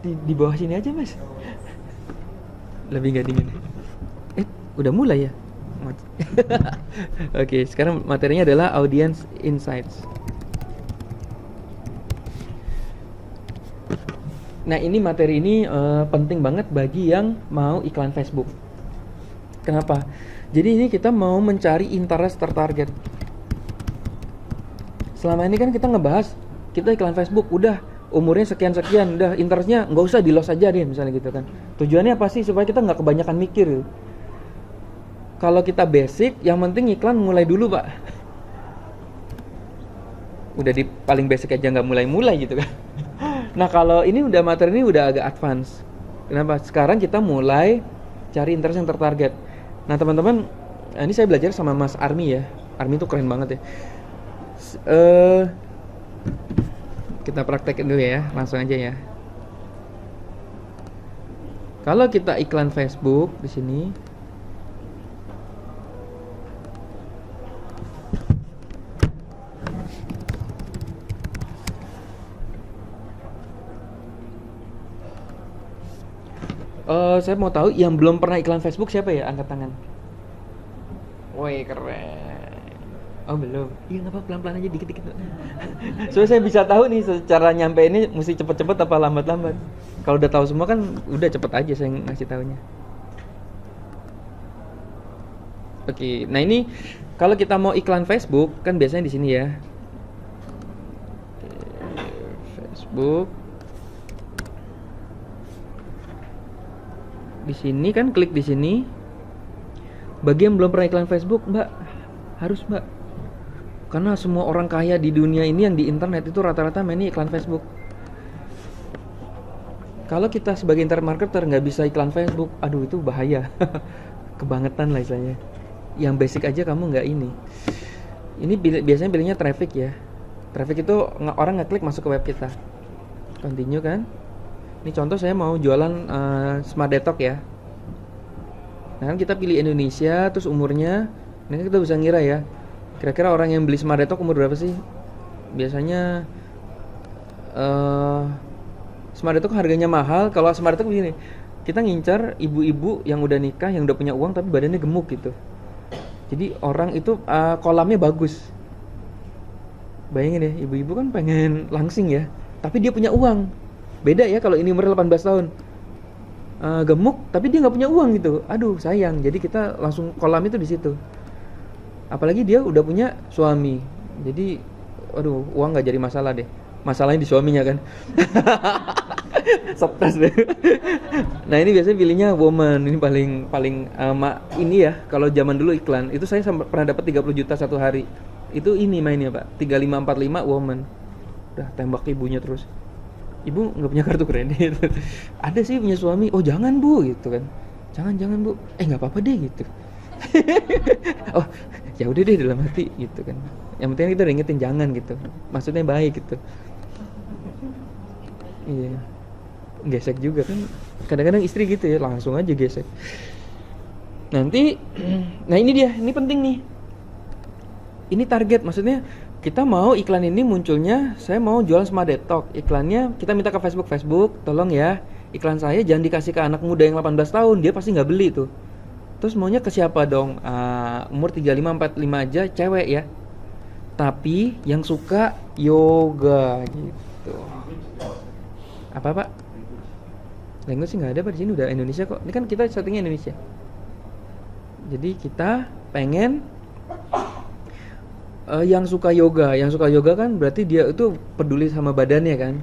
Di bawah sini aja mas. Lebih nggak dingin. Udah mulai ya. Oke, sekarang materinya adalah audience insights. Nah ini materi ini penting banget bagi yang mau iklan Facebook. Kenapa? Jadi ini kita mau mencari interest tertarget. Selama ini kan kita ngebahas kita iklan Facebook, udah umurnya sekian-sekian, udah interestnya nggak usah di-loss aja deh misalnya gitu kan. Tujuannya apa sih? Supaya kita nggak kebanyakan mikir. Kalau kita basic, yang penting iklan mulai dulu pak. Udah di paling basic aja nggak mulai-mulai gitu kan. Nah kalau ini udah materi ini udah agak advance. Kenapa? Sekarang kita mulai cari interest yang tertarget. Nah teman-teman, ini saya belajar sama Mas Army ya. Army itu keren banget ya. Kita praktekin dulu ya, langsung aja ya. Kalau kita iklan Facebook di sini, saya mau tahu yang belum pernah iklan Facebook siapa ya? Angkat tangan. Woi keren. Oh belum. Iya nggak apa, pelan-pelan aja dikit-dikit. So saya bisa tahu nih secara nyampe ini mesti cepet-cepet apa lambat-lambat. Kalau udah tahu semua kan udah cepet aja saya ngasih tahunya. Oke, nah ini kalau kita mau iklan Facebook kan biasanya di sini ya. Facebook. Di sini kan klik di sini. Bagi yang belum pernah iklan Facebook, Mbak, harus Mbak. Karena semua orang kaya di dunia ini yang di internet itu rata-rata main iklan Facebook. Kalau kita sebagai internet marketer nggak bisa iklan Facebook, aduh itu bahaya. Kebangetan lah istilahnya. Yang basic aja kamu nggak ini. Ini biasanya pilihnya traffic ya. Traffic itu orang ngeklik masuk ke web kita. Continue kan. Ini contoh saya mau jualan Smart Detox ya. Nah kan kita pilih Indonesia, terus umurnya. Ini kita bisa ngira ya. Kira-kira orang yang beli Smart Detox umur berapa sih? Biasanya Smart Detox harganya mahal. Kalau Smart Detox begini, kita ngincar ibu-ibu yang udah nikah, yang udah punya uang tapi badannya gemuk gitu. Jadi orang itu kolamnya bagus. Bayangin ya, ibu-ibu kan pengen langsing ya, tapi dia punya uang. Beda ya kalau ini umur 18 tahun. Gemuk tapi dia nggak punya uang gitu. Aduh, sayang. Jadi kita langsung kolam itu di situ. Apalagi dia udah punya suami. Jadi aduh, uang nggak jadi masalah deh. Masalahnya di suaminya kan. Stres deh. Nah, ini biasanya pilihnya woman. Ini paling ini ya, kalau zaman dulu iklan, itu saya pernah dapat 30 juta satu hari. Itu ini mainnya, Pak. 3545 woman. Udah tembak ibunya terus. Ibu nggak punya kartu kredit. Ada sih punya suami. Oh jangan bu gitu kan. Jangan bu. Nggak apa-apa deh gitu. Oh ya udah deh dalam hati gitu kan. Yang penting kita udah ingetin jangan gitu. Maksudnya baik gitu. Iya. Gesek juga kan. Kadang-kadang istri gitu ya langsung aja gesek. Nanti, nah ini dia. Ini penting nih. Ini target maksudnya. Kita mau iklan ini munculnya, saya mau jualan Smart Detox. Iklannya kita minta ke Facebook, tolong ya, iklan saya jangan dikasih ke anak muda yang 18 tahun, dia pasti nggak beli tuh. Terus maunya ke siapa dong? Umur 35-45 aja, cewek ya. Tapi yang suka yoga gitu. Apa Pak? Language sih nggak ada Pak di sini, udah Indonesia kok. Ini kan kita settingnya Indonesia. Jadi kita pengen yang suka yoga kan berarti dia itu peduli sama badannya kan.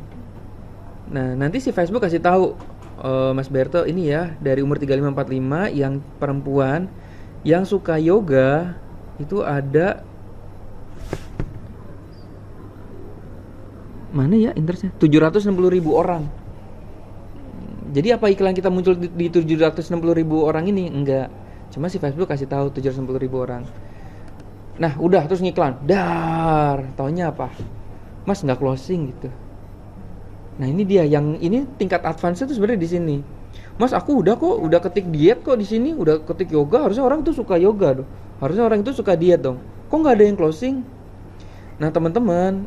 Nah nanti si Facebook kasih tahu Mas Berto ini ya dari umur 35-45 yang perempuan yang suka yoga itu ada mana ya interestnya 760.000 orang. Jadi apa iklan kita muncul di 760.000 orang ini? Enggak, cuma si Facebook kasih tahu 760.000 orang. Nah udah terus ngiklan, taunya apa? Mas nggak closing gitu. Nah ini dia yang ini tingkat advance itu sebenarnya di sini. Mas aku udah ketik diet kok di sini, udah ketik yoga, harusnya orang tuh suka yoga dong. Harusnya orang itu suka diet dong. Kok nggak ada yang closing? Nah teman-teman,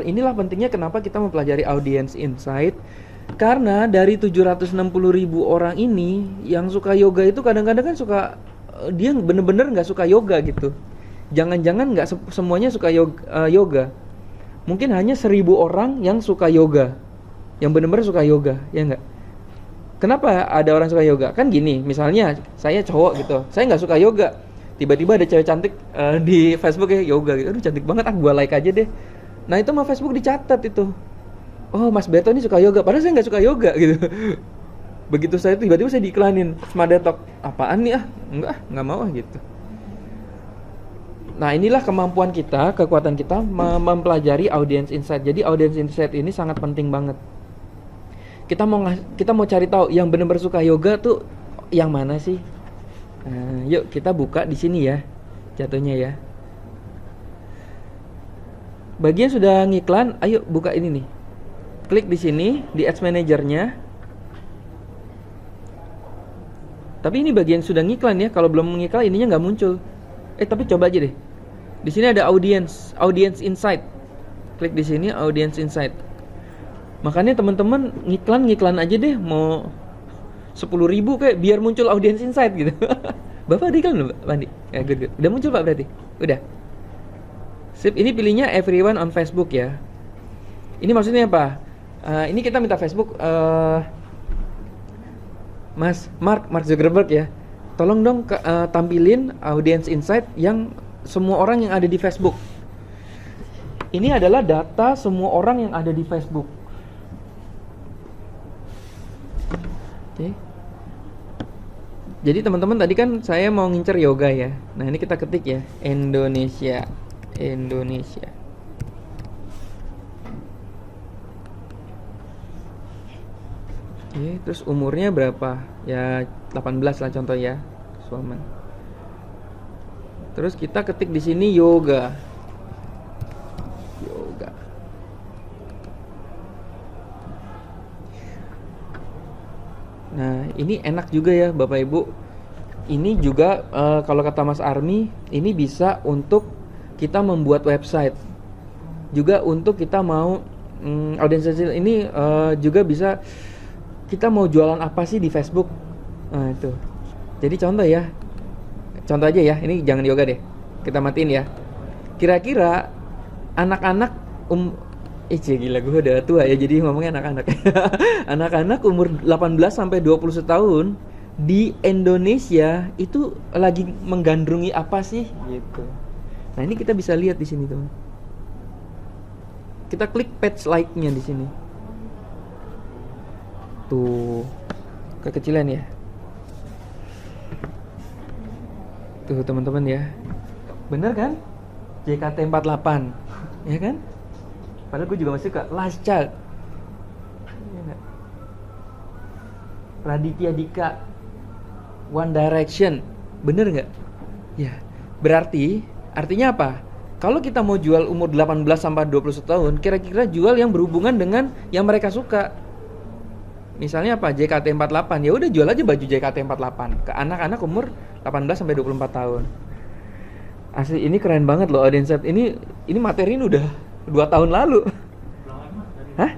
inilah pentingnya kenapa kita mempelajari audience insight. Karena dari 760.000 orang ini yang suka yoga itu kadang-kadang kan suka dia bener-bener nggak suka yoga gitu. Jangan-jangan nggak semuanya suka yoga. Mungkin hanya 1.000 orang yang suka yoga, yang bener-bener suka yoga, ya nggak? Kenapa ada orang suka yoga? Kan gini, misalnya saya cowok gitu, saya nggak suka yoga. Tiba-tiba ada cewek cantik di Facebook ya yoga gitu, aduh cantik banget, gua like aja deh. Nah itu mah Facebook dicatat itu. Oh Mas Beto ini suka yoga, padahal saya nggak suka yoga gitu. Begitu saya tiba-tiba saya diiklanin Smadetok, apaan nih nggak mau gitu. Nah inilah kemampuan kita, kekuatan kita mempelajari audience insight. Jadi audience insight ini sangat penting banget. Kita mau cari tahu yang benar-benar suka yoga tuh yang mana sih? Nah, yuk kita buka di sini ya, jatuhnya ya. Bagian sudah ngiklan, ayo buka ini nih. Klik di sini di Ads Manager-nya. Tapi ini bagian sudah ngiklan ya. Kalau belum ngiklan ininya nggak muncul. Tapi coba aja deh. Di sini ada audience insight. Klik di sini audience insight. Makanya teman-teman ngiklan aja deh, mau 10.000 kayak biar muncul audience insight gitu. Bapak ada iklan Pak Pandi? Ya, good. Udah muncul Pak berarti? Udah. Sip, ini pilihnya everyone on Facebook ya. Ini maksudnya apa? Ini kita minta Facebook Mas Mark Zuckerberg ya. Tolong dong tampilin audience insight yang semua orang yang ada di Facebook. Ini adalah data semua orang yang ada di Facebook. Oke. Jadi teman-teman tadi kan saya mau ngincer yoga ya. Nah ini kita ketik ya, Indonesia. Oke, terus umurnya berapa? Ya 18 lah contoh ya, Suaman. Terus kita ketik di sini yoga. Nah, ini enak juga ya Bapak Ibu. Ini juga kalau kata Mas Army, ini bisa untuk kita membuat website. Juga untuk kita mau audience ini juga bisa kita mau jualan apa sih di Facebook. Nah, itu. Jadi contoh aja ya, ini jangan yoga deh. Kita matiin ya. Kira-kira anak-anak gila gue udah tua ya jadi ngomongnya anak-anak. Anak-anak umur 18 sampai 21 tahun di Indonesia itu lagi menggandrungi apa sih gitu. Nah, ini kita bisa lihat di sini, teman. Kita klik page like-nya di sini. Tuh. Kekecilan ya. Tuh, teman-teman ya. Bener kan? JKT48. Ya kan? Padahal gue juga masih suka Last Child. Ya, Raditya Dika, One Direction. Bener nggak? Ya, berarti artinya apa? Kalau kita mau jual umur 18 sampai 21 tahun, kira-kira jual yang berhubungan dengan yang mereka suka. Misalnya apa? JKT48. Ya udah jual aja baju JKT48 ke anak-anak umur 18 sampai 24 tahun. Asli ini keren banget loh audience set. Ini materi ini udah 2 tahun lalu. Hah?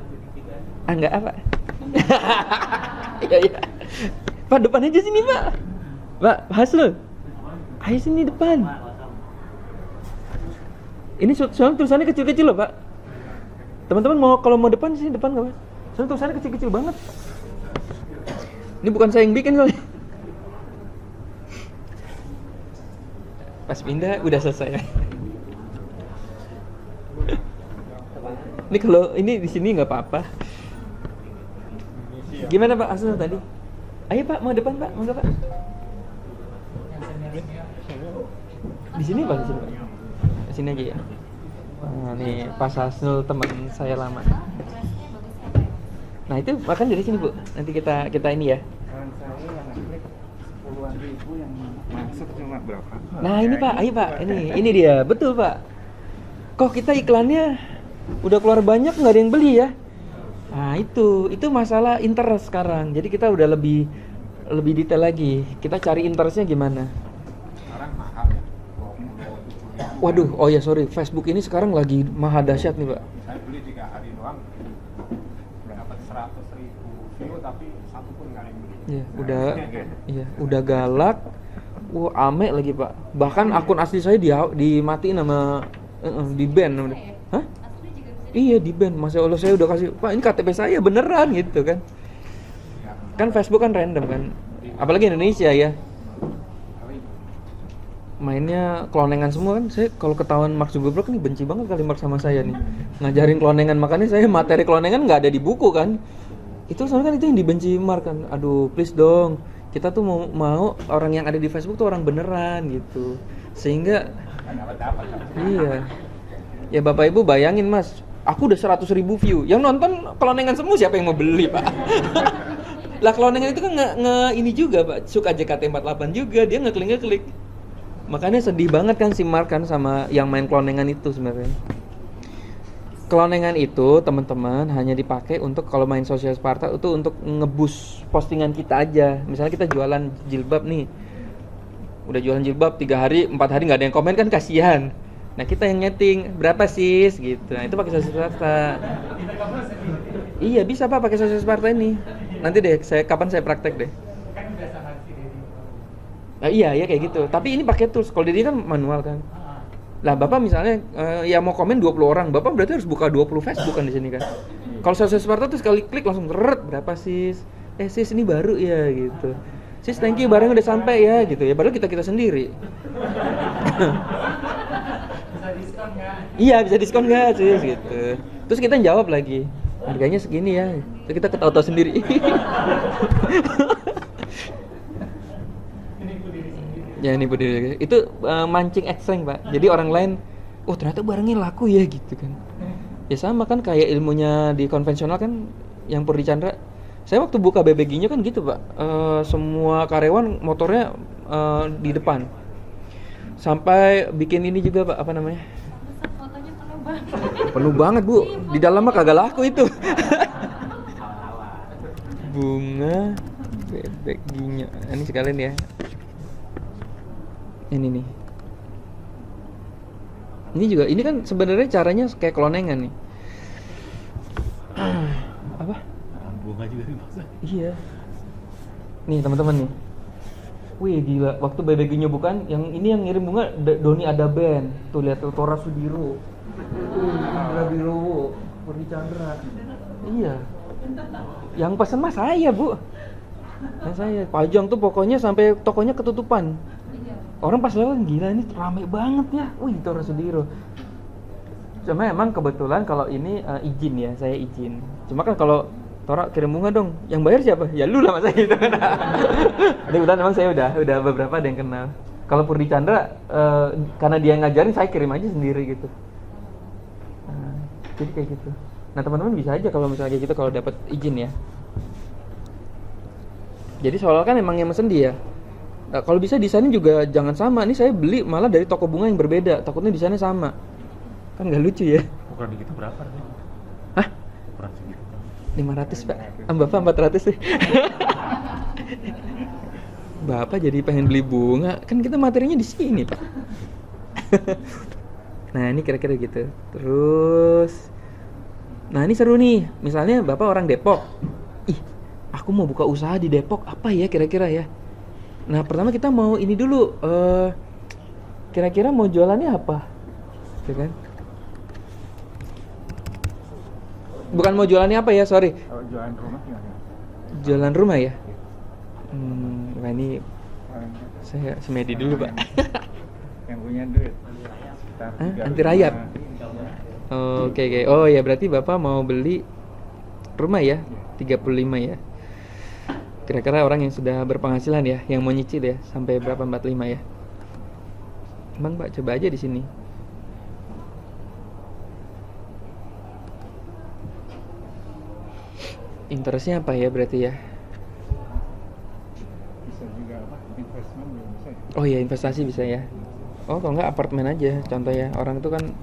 Enggak apa? Iya. Pak depan aja sini Pak. Pak Hasrul. Ayo sini depan. Ini soalnya tulisannya kecil-kecil loh Pak. Teman-teman kalau mau depan sini depan nggak Pak? Soalnya tulisannya kecil-kecil banget. Ini bukan saya yang bikin soalnya. Pas pindah udah selesai. Ini kalau ini di sini nggak apa-apa. Gimana Pak Asal tadi? Ayo Pak, mau depan Pak, mau nggak Pak? Di sini Pak, di sini Pak. Di sini aja ya. Nah, nih Pak Hasnul teman saya lama. Nah itu makan dari sini Bu. Nanti kita ini ya. Kawan saya yang klik puluhan ribu yang masuk cuma berapa? Nah ini Pak, ayo Pak, ini dia, betul Pak. Kok kita iklannya udah keluar banyak nggak ada yang beli ya? Nah itu masalah interest sekarang. Jadi kita udah lebih detail lagi. Kita cari interestnya gimana? Sekarang mahal ya. Waduh, oh ya sorry, Facebook ini sekarang lagi maha dahsyat nih Pak. Saya beli 3 hari doang, udah dapat 100.000 view tapi satu pun nggak yang beli. Iya, udah galak. Wah, ame lagi, Pak. Bahkan akun asli saya dimatiin sama di ban. Hah? Iya, di ban. Masya Allah, saya udah kasih, Pak, ini KTP saya beneran gitu kan. Kan Facebook kan random kan. Apalagi Indonesia ya. Mainnya klonengan semua kan. Saya kalau ketahuan Mark Zuckerberg nih benci banget kali Mark sama saya nih. Ngajarin klonengan, makanya saya materi klonengan nggak ada di buku kan. Itu soalnya kan itu yang dibenci Mark kan. Aduh, please dong. Kita tuh mau orang yang ada di Facebook tuh orang beneran gitu. Sehingga iya. Ya Bapak Ibu bayangin Mas, aku udah 100.000 view. Yang nonton klonengan semua, siapa yang mau beli, Pak? Lah klonengan itu kan ini juga, Pak. Suka JKT48 juga, dia ngeklik. Makanya sedih banget kan si Mark kan sama yang main klonengan itu sebenarnya. Klonengan itu teman-teman hanya dipakai untuk kalau main Social Sparta itu untuk ngeboost postingan kita aja. Misalnya kita jualan jilbab nih, udah jualan jilbab 3 hari, 4 hari nggak ada yang komen kan kasihan. Nah kita yang nyeting berapa sis gitu. Nah itu pakai Social Sparta. Iya bisa Pak pakai Social Sparta ini. Nanti deh kapan saya praktek deh. Nah, iya kayak gitu. Tapi ini pakai tools. Kalau dia kan manual kan. Lah Bapak misalnya ya mau komen 20 orang, Bapak berarti harus buka 20 Facebook kan di sini kan. Kalau Social Sparta tuh sekali klik langsung berapa sis? Sis ini baru ya gitu. Sis thank you barang udah sampai ya gitu ya. Padahal kita sendiri. Bisa diskon nggak? Iya bisa diskon nggak sis gitu. Terus kita jawab lagi harganya segini ya. Terus kita ketawa sendiri. Ya ini berdiri itu mancing ekstrem Pak. Jadi orang lain, oh ternyata barangnya laku ya gitu kan. Ya sama kan kayak ilmunya di konvensional kan yang Purdi Chandra. Saya waktu buka BBG-nya kan gitu Pak. Semua karyawan motornya di depan. Sampai bikin ini juga Pak, apa namanya? Fotonya penuh banget. Penuh banget Bu. Di dalam mah kagak laku itu. Bunga BBG-nya. Ini sekalian ya. Ini nih. Ini juga, ini kan sebenarnya caranya kayak klonengan nih. Apa? Bunga juga dimaksud. Iya. Nih teman-teman nih. Wih gila, waktu BBG-nya bukan, yang ini yang ngirim bunga Doni ada band. Tuh lihat tuh Tora Sudiro. Indra Birowo, Purdi Chandra. Iya. Yang pesen mah saya, Bu. Saya pajang tuh pokoknya sampai tokonya ketutupan. Orang pas lewat gila ini rame banget ya. Wih, Tora Sudiro. Cuma emang kebetulan kalau ini izin ya, saya izin. Cuma kan kalau Tora kirim bunga dong, yang bayar siapa? Ya lu lah masa gitu. Kebetulan emang saya udah beberapa ada yang kenal. Kalau Purdi Chandra karena dia ngajarin saya kirim aja sendiri gitu. Jadi kayak gitu. Nah, teman-teman bisa aja kalau misalnya kayak gitu kalau dapat izin ya. Jadi soalnya kan emang yang mesen dia. Nah, kalau bisa desainnya juga jangan sama. Ini saya beli malah dari toko bunga yang berbeda. Takutnya desainnya sama. Kan nggak lucu ya. Ukuran gitu berapa nih? Hah? Ukuran segitu. 500 Pak. Bapak 400 sih. Bapak jadi pengen beli bunga. Kan kita materinya di sini Pak. Nah ini kira-kira gitu. Terus, nah ini seru nih. Misalnya Bapak orang Depok. Ih, aku mau buka usaha di Depok. Apa ya kira-kira ya? Nah pertama kita mau ini dulu, kira-kira mau jualannya apa, gitu kan? Bukan mau jualannya apa ya, sorry. Kalau jualan rumah gimana? Jualan rumah ya? Nah ini saya semedi dulu Pak. Yang punya duit. Anti rayap. Oke. Oh ya berarti Bapak mau beli rumah ya, 35 ya. Kira-kira orang yang sudah berpenghasilan ya, yang mau nyicil ya, sampai berapa 45 ya. Bang, Pak, coba aja di sini. Interestnya apa ya berarti ya? Bisa juga apa? Investment juga bisa ya? Oh ya investasi bisa ya. Oh kalau nggak apartemen aja, contoh ya. Orang itu kan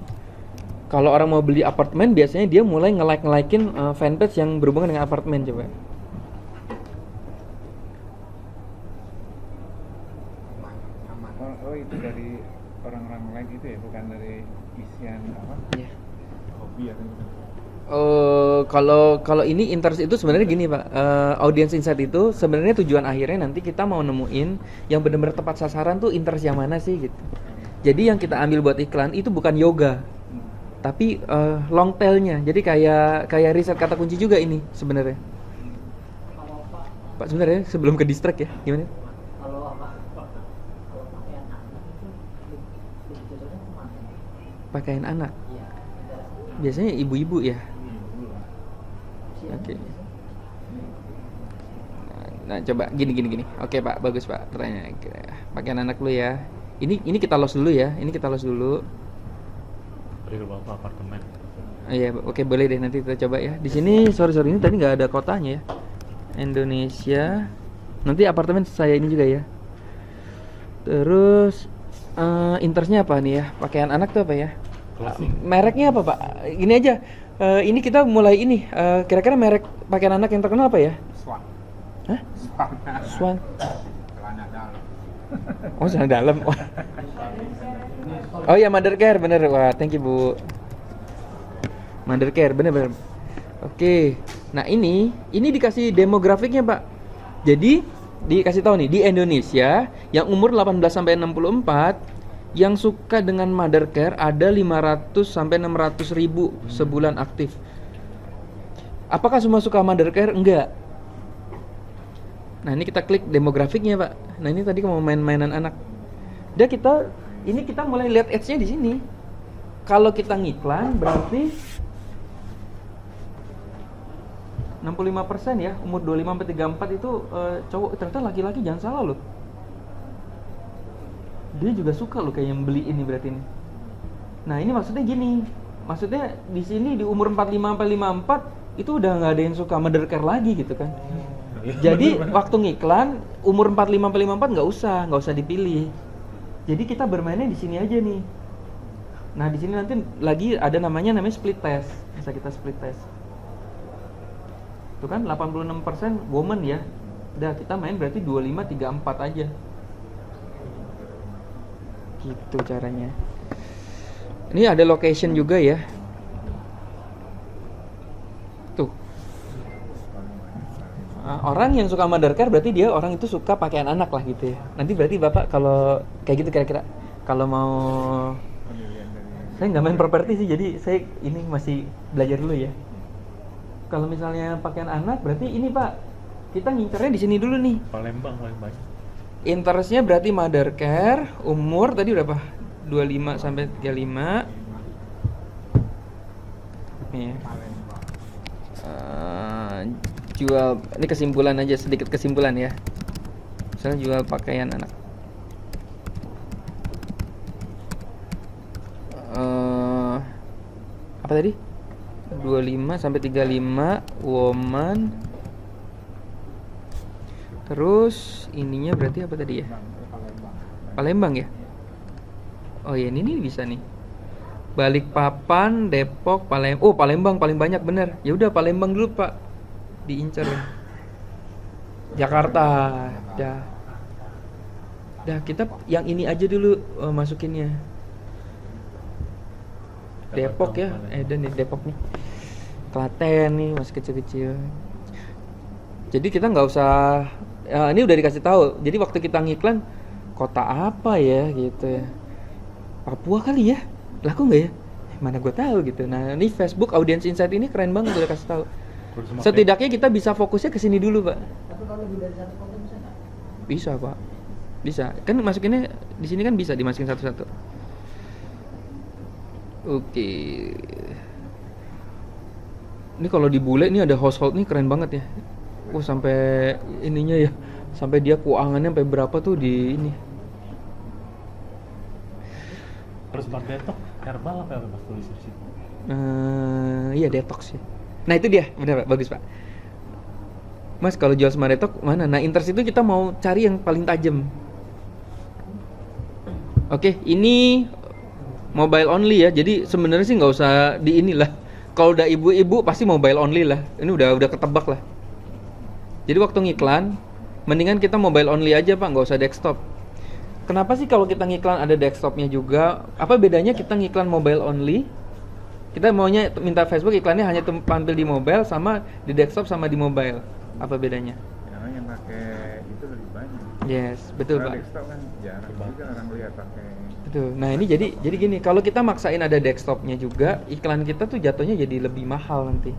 kalau orang mau beli apartemen biasanya dia mulai nge-like-nge-likein fanpage yang berhubungan dengan apartemen coba. Oh itu dari orang-orang lain itu ya, bukan dari isian apa? Iya. Hobi atau gitu. Kalau ini interest itu sebenarnya gini Pak, audience insight itu sebenarnya tujuan akhirnya nanti kita mau nemuin yang benar-benar tepat sasaran tuh interest yang mana sih gitu. Jadi yang kita ambil buat iklan itu bukan yoga, tapi long tailnya. Jadi kayak riset kata kunci juga ini sebenarnya. Pak sebenarnya sebelum ke distract ya, gimana? Pakaian anak. Biasanya ibu-ibu ya. Oke. Nah, coba gini. Oke, Pak, bagus, Pak. Pertanyaan. Pakaian anak lu ya. Ini kita los dulu ya. Ini kita los dulu. Real Bapak apartemen. Iya, oke, boleh deh nanti kita coba ya. Di sini sorry ini tadi nggak ada kotanya ya. Indonesia. Nanti apartemen saya ini juga ya. Terus interestnya apa nih ya? Pakaian anak tuh apa ya? Klasik. Mereknya apa Pak? Gini aja. Ini kita mulai ini. Kira-kira merek pakaian anak yang terkenal apa ya? Swan. Hah? Swan. Swan. Celana dalam. Oh, celana dalam. Oh ya, Mother Care bener. Wah, thank you Bu. Mother Care bener. Oke. Nah ini dikasih demografiknya Pak. Jadi dikasih tahu nih di Indonesia yang umur 18 sampai 64 yang suka dengan Mother Care ada 500 sampai 600 ribu sebulan aktif. Apakah semua suka Mother Care? Enggak. Nah ini kita klik demografiknya Pak. Nah ini tadi mau main-mainan anak. Kita mulai lihat ads-nya di sini. Kalau kita ngiklan berarti 65% ya, umur 25 sampai 34 itu cowok, ternyata laki-laki jangan salah loh. Dia juga suka loh kayak yang beli ini berarti ini. Nah, ini maksudnya gini. Maksudnya di sini di umur 45 sampai 54 itu udah nggak ada yang suka Mother Care lagi gitu kan. Jadi waktu ngiklan umur 45 sampai 54 nggak usah dipilih. Jadi kita bermainnya di sini aja nih. Nah, di sini nanti lagi ada namanya split test. Bisa kita split test. Itu kan 86% woman ya. Udah kita main berarti 25 34 aja. Gitu caranya. Ini ada location juga ya. Tuh. Orang yang suka Mother Care berarti dia orang itu suka pakaian anak lah gitu ya. Nanti berarti Bapak kalau kayak gitu kira-kira kalau mau saya nggak main properti sih, jadi saya ini masih belajar dulu ya. Kalau misalnya pakaian anak berarti ini Pak, kita ngincernya di sini dulu nih. Palembang paling banyak. Interestnya berarti Mother Care, umur tadi berapa? 25 sampai 35. Nih. Jual, ini kesimpulan aja, sedikit kesimpulan ya. Misalnya jual pakaian anak. Apa tadi? 25 sampai 35 woman. Terus ininya berarti apa tadi ya? Palembang ya? Oh ya, ini bisa nih. Balikpapan, Depok, Palembang. Oh, Palembang paling banyak bener. Ya udah Palembang dulu, Pak. Diincar ya. Jakarta. Dah kita yang ini aja dulu masukinnya. Depok ya. Dan nih Depok nih. Klaten nih masih kecil-kecil. Jadi kita nggak usah ini udah dikasih tahu. Jadi waktu kita ngiklan kota apa ya gitu ya. Papua kali ya. Laku nggak ya? Mana gue tahu gitu. Nah, ini Facebook Audience Insight ini keren banget udah kasih tahu. Setidaknya kita bisa fokusnya ke sini dulu, Pak. Tapi kalau lebih dari satu konten bisa nggak? Bisa, Pak. Bisa. Kan masukinnya di sini kan bisa dimasukin satu-satu. Oke. Ini kalau di bule ini ada household nih keren banget ya. Sampai ininya ya. Sampai dia keuangannya sampai berapa tuh di ini. Terus Smart Detox herbal apa yang Mas tulis di situ? Iya detox ya. Nah itu dia, benar Pak, bagus Pak. Mas kalau jual Smart Detox mana? Nah interest itu kita mau cari yang paling tajam. Oke, ini mobile only ya. Jadi sebenarnya sih nggak usah di inilah. Kalau udah ibu-ibu pasti mobile only lah. Ini udah ketebak lah. Jadi waktu ngiklan, mendingan kita mobile only aja Pak, nggak usah desktop. Kenapa sih kalau kita ngiklan ada desktopnya juga? Apa bedanya kita ngiklan mobile only Kita maunya minta Facebook iklannya hanya tampil di mobile sama di desktop sama di mobile. Apa bedanya? Ya, yang pakai itu lebih banyak. Yes, betul Kalau Pak. desktop kan jarang juga orang lihat pakai. Betul. Nah ini jadi gini, kalau kita maksain ada desktopnya juga, iklan kita tuh jatuhnya jadi lebih mahal nanti.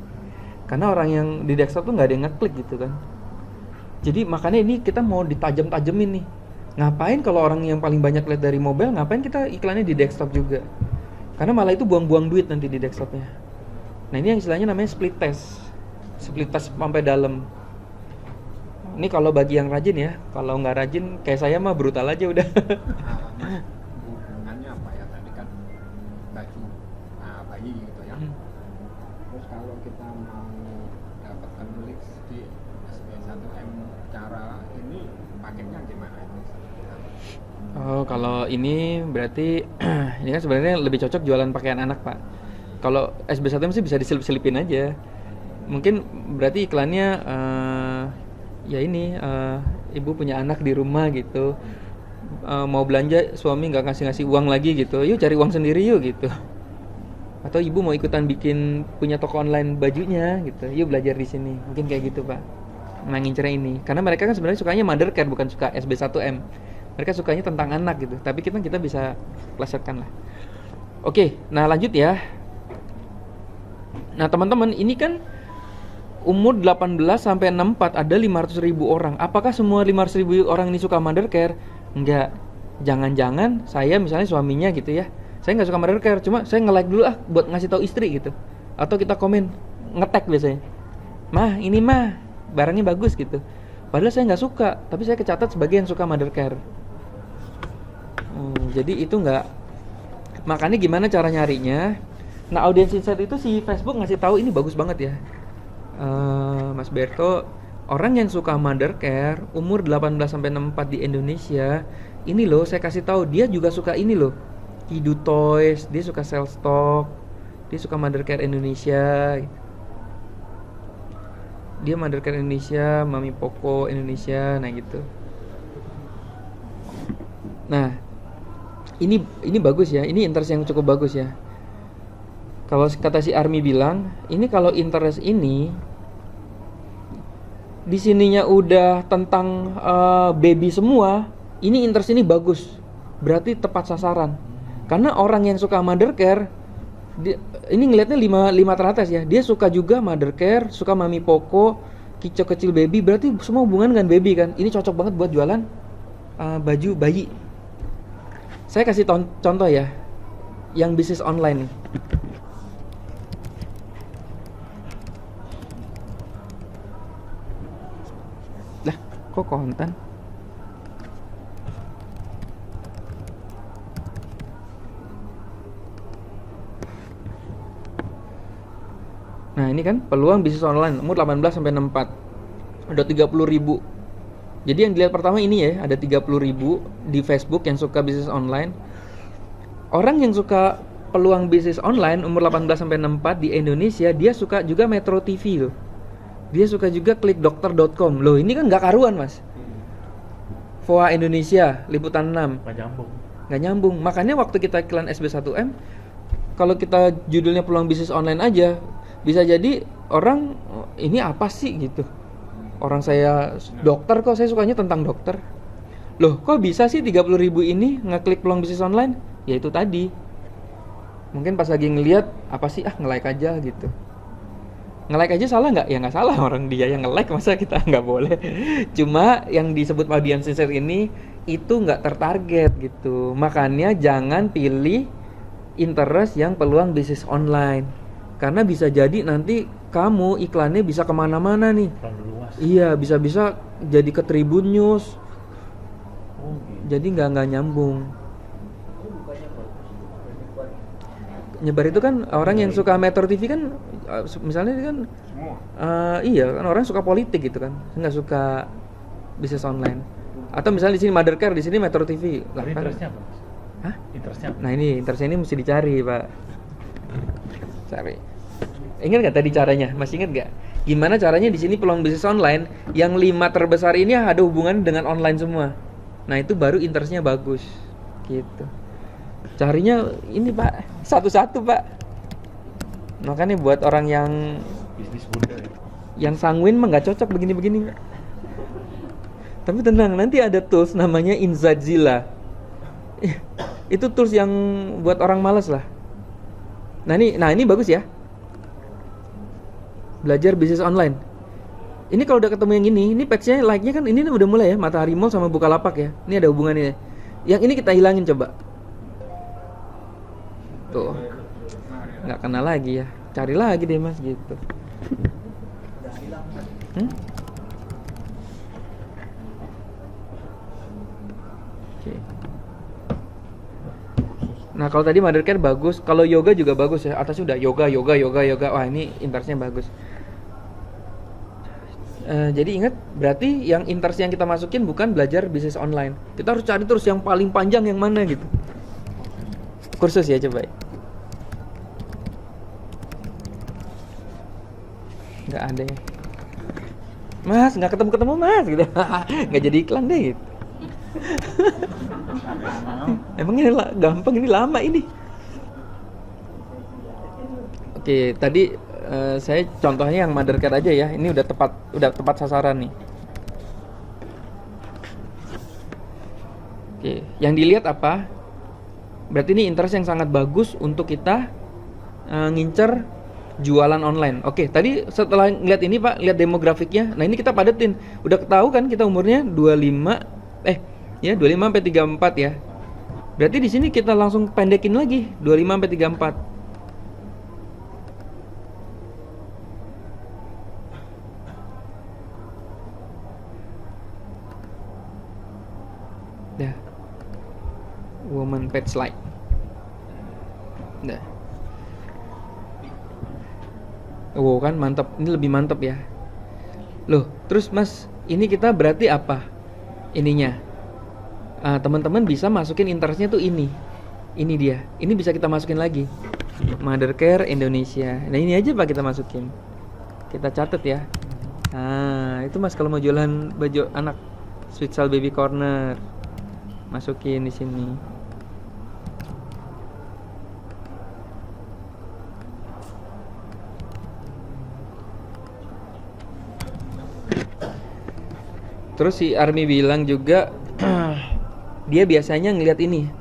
Karena orang yang di desktop tuh nggak ada yang ngeklik gitu kan. Jadi makanya ini kita mau ditajam-tajemin nih. Ngapain kalau orang yang paling banyak lihat dari mobile, ngapain kita iklannya di desktop juga? Karena malah itu buang-buang duit nanti di desktopnya. Nah ini yang istilahnya namanya split test sampai dalam. Ini kalau bagi yang rajin ya, kalau nggak rajin kayak saya mah brutal aja udah. Hubungannya apa ya tadi kan baju bayi gitu ya. Terus kalau kita mau dapatkan klik di SB1M cara ini paketnya gimana itu? Oh, kalau ini berarti ini kan sebenarnya lebih cocok jualan pakaian anak, Pak. Kalau SB1M sih bisa diselip-selipin aja. Mungkin berarti iklannya ya ini ibu punya anak di rumah gitu. Mau belanja suami nggak ngasih uang lagi gitu. Yuk cari uang sendiri yuk gitu. Atau ibu mau ikutan bikin punya toko online bajunya gitu. Yuk belajar di sini. Mungkin kayak gitu, Pak. Nah, ngincernya ini. Karena mereka kan sebenarnya sukanya mother care bukan suka SB1M. Mereka sukanya tentang anak gitu. Tapi kita bisa plesetkan lah. Oke, nah lanjut ya. Nah, teman-teman, ini kan umur 18 sampai 64 ada 500.000 orang. Apakah semua 500.000 orang ini suka mother care? Enggak. Jangan-jangan saya misalnya suaminya gitu ya. Saya nggak suka mother care, cuma saya nge-like dulu buat ngasih tahu istri gitu. Atau kita komen, nge-tag biasanya. Mah, ini mah barangnya bagus gitu. Padahal saya nggak suka, tapi saya kecatat sebagai yang suka mother care. Jadi itu nggak. Makanya gimana cara nyarinya? Nah, audience insight itu si Facebook ngasih tahu ini bagus banget ya. Mas Berto, orang yang suka mother care umur 18 sampai 64 di Indonesia, ini loh saya kasih tahu dia juga suka ini loh. Kidu Toys, dia suka Sell Stock, dia suka mother care Indonesia. Dia mother care Indonesia, Mami Poko Indonesia, nah gitu. Nah, ini bagus ya, ini interest yang cukup bagus ya. Kalau kata si Army bilang, ini kalau interest ini di sininya udah tentang baby semua, ini interest ini bagus. Berarti tepat sasaran. Karena orang yang suka mother care ini ngelihatnya 5 teratas ya. Dia suka juga mother care, suka Mami Poko, kicau kecil baby, berarti semua hubungan dengan baby kan. Ini cocok banget buat jualan baju bayi. Saya kasih contoh ya, yang bisnis online nih. Lah, kok konten? Nah, ini kan peluang bisnis online umur 18 sampai 64. Ada 30.000. Jadi yang dilihat pertama ini ya, ada 30.000 di Facebook yang suka bisnis online. Orang yang suka peluang bisnis online umur 18 sampai 64 di Indonesia, dia suka juga Metro TV loh. Dia suka juga klikdokter.com. Loh, ini kan nggak karuan, Mas. VOA Indonesia, Liputan 6. Nggak nyambung. Makanya waktu kita iklan SB1M, kalau kita judulnya peluang bisnis online aja, bisa jadi orang ini apa sih gitu. Orang saya dokter kok, saya sukanya tentang dokter. Loh, kok bisa sih 30.000 ini ngeklik peluang bisnis online? Ya itu tadi. Mungkin pas lagi ngelihat apa sih, nge-like aja gitu. Nge-like aja salah nggak? Ya nggak salah, orang dia yang nge-like, masa kita nggak boleh. Cuma yang disebut audience insight ini itu nggak tertarget gitu. Makanya jangan pilih interest yang peluang bisnis online. Karena bisa jadi nanti kamu iklannya bisa kemana-mana nih. Iya, bisa-bisa jadi ke Tribun News. Jadi nggak nyambung. Nyebar itu kan orang yang suka Metro TV kan, misalnya kan, iya kan orang suka politik gitu kan, nggak suka bisnis online. Atau misalnya di sini Mother Care, di sini Metro TV. Lah kan? Interestnya apa? Hah? Interestnya apa? Nah interestnya ini mesti dicari, Pak. Cari. Ingat nggak tadi caranya? Masih ingat nggak? Gimana caranya di sini peluang bisnis online yang 5 terbesar ini ada hubungan dengan online semua. Nah itu baru interestnya bagus, gitu. Carinya ini Pak, satu-satu Pak. Makanya buat orang yang Bisnis Bunda ya. sanguin mah nggak cocok begini-begini. Tapi tenang, nanti ada tools namanya Inzadzilla. Itu tools yang buat orang malas lah. Nah ini bagus ya. Belajar bisnis online. Ini kalau udah ketemu yang ini patch-nya like-nya kan ini udah mulai ya, Matahari Mall sama Bukalapak ya. Ini ada hubungannya. Yang ini kita hilangin coba. Tuh. Nggak kena lagi ya. Cari lagi deh Mas gitu. Oke. Nah kalau tadi Mothercare bagus, kalau yoga juga bagus ya. Atasnya udah yoga. Wah ini interestnya bagus. Jadi ingat, berarti yang interest yang kita masukin bukan belajar bisnis online. Kita harus cari terus yang paling panjang yang mana gitu. Kursus ya coba. Nggak ada ya. Mas, nggak ketemu Mas gitu. Nggak jadi iklan deh gitu. Emang ini gampang, ini lama ini. Oke, tadi saya contohnya yang Mothercare aja ya. Ini udah tepat sasaran nih. Oke, yang dilihat apa? Berarti ini interest yang sangat bagus untuk kita ngincer jualan online. Oke, tadi setelah ngeliat ini Pak, lihat demografiknya. Nah, ini kita padetin. Udah ketahui kan kita umurnya 25 sampai 34 ya. Berarti di sini kita langsung pendekin lagi 25 sampai 34. Dah. Woman pet slide. Dah. Oh kan mantap, ini lebih mantap ya. Loh, terus Mas, ini kita berarti apa? Ininya. Teman-teman bisa masukin interestnya tuh ini. Ini dia. Ini bisa kita masukin lagi. Mothercare Indonesia. Nah, ini aja Pak kita masukin. Kita catat ya. Nah, itu Mas kalau mau jualan baju anak Sweet Sal Baby Corner. Masukin di sini. Terus si Army bilang juga dia biasanya ngelihat ini.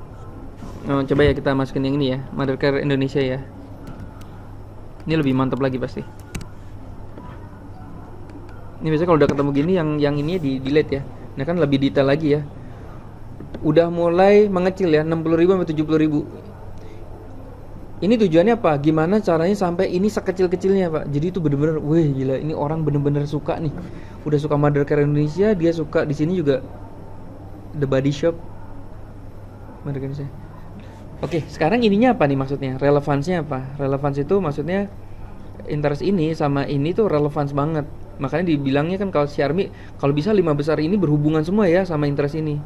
Coba ya kita masukin yang ini ya, Mothercare Indonesia ya. Ini lebih mantap lagi pasti. Ini biasanya kalau udah ketemu gini yang ini di delete ya. Nah kan lebih detail lagi ya. Udah mulai mengecil ya, 60.000 sampai 70.000. Ini tujuannya apa? Gimana caranya sampai ini sekecil-kecilnya Pak? Jadi itu bener-bener, wih gila, ini orang bener-bener suka nih. Udah suka Mothercare Indonesia, dia suka di sini juga The Body Shop Mothercare Indonesia. Oke, sekarang ininya apa nih maksudnya? Relevansinya apa? Relevansi itu maksudnya interest ini sama ini tuh relevans banget. Makanya dibilangnya kan kalau Xiaomi, kalau bisa 5 besar ini berhubungan semua ya sama interest ini.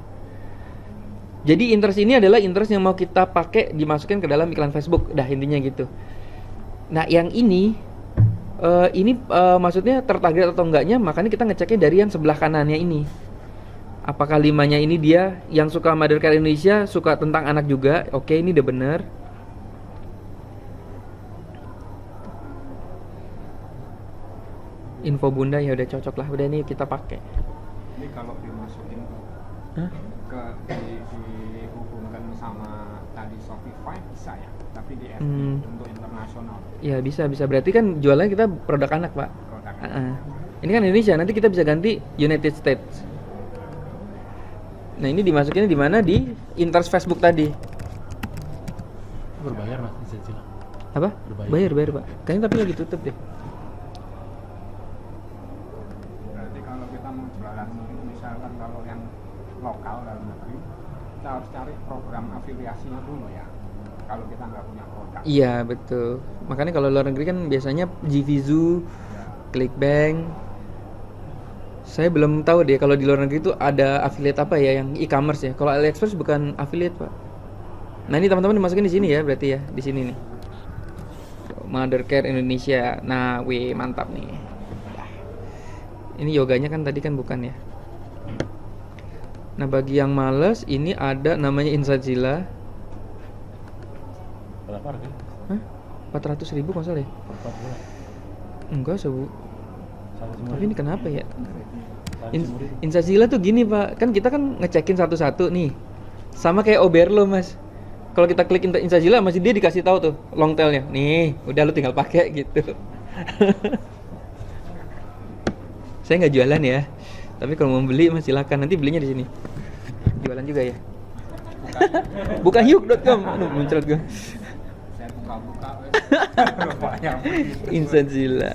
Jadi interest ini adalah interest yang mau kita pakai dimasukin ke dalam iklan Facebook. Dah intinya gitu. Nah yang ini maksudnya tertarget atau enggaknya, makanya kita ngeceknya dari yang sebelah kanannya ini. Apakah 5-nya ini dia yang suka Mothercare Indonesia, suka tentang anak juga. Oke, ini udah bener. Info Bunda ya udah cocok lah, udah ini kita pakai. Ini kalau dimasukin Hah? ke dihubungkan sama tadi Shopify bisa ya, tapi di FB untuk internasional. Ya bisa berarti kan jualannya kita produk anak Pak. Produk. Ini kan Indonesia, nanti kita bisa ganti United States. Nah ini dimasukinnya di mana? Di interest Facebook tadi. Berbayar Mas, Inzadzilla. Apa? Berbayar. Bayar Pak. Kayaknya tapi lagi tutup deh. Berarti kalau kita mau jualan, misalkan kalau yang lokal dalam negeri, kita harus cari program afiliasinya dulu ya. Kalau kita nggak punya produk. Iya betul. Makanya kalau luar negeri kan biasanya GVZoo, Clickbank. Saya belum tahu deh kalau di luar negeri itu ada affiliate apa ya yang e-commerce ya. Kalau AliExpress bukan affiliate Pak. Nah ini teman-teman dimasukin di sini ya berarti ya, di sini nih. Mothercare Indonesia. Nah, wih mantap nih. Ini yoganya kan tadi kan bukan ya. Nah bagi yang males ini ada namanya Inzadzilla. Berapa harganya? Hah? 400.000 kalau nggak salah ya. 4 bulan. Enggak, tapi ini kenapa ya? In, Insazilla tuh gini pak, kan kita kan ngecekin satu-satu nih, sama kayak Oberlo mas. Kalau kita klik Insazilla masih dia dikasih tahu tuh long tailnya, nih udah lu tinggal pakai gitu. Saya nggak jualan ya, tapi kalau mau beli mas silakan, nanti belinya di sini. Jualan juga ya. Buka hyuk.com, aduh muncrat gue. Saya buka-buka wes. Rupanya Insazilla.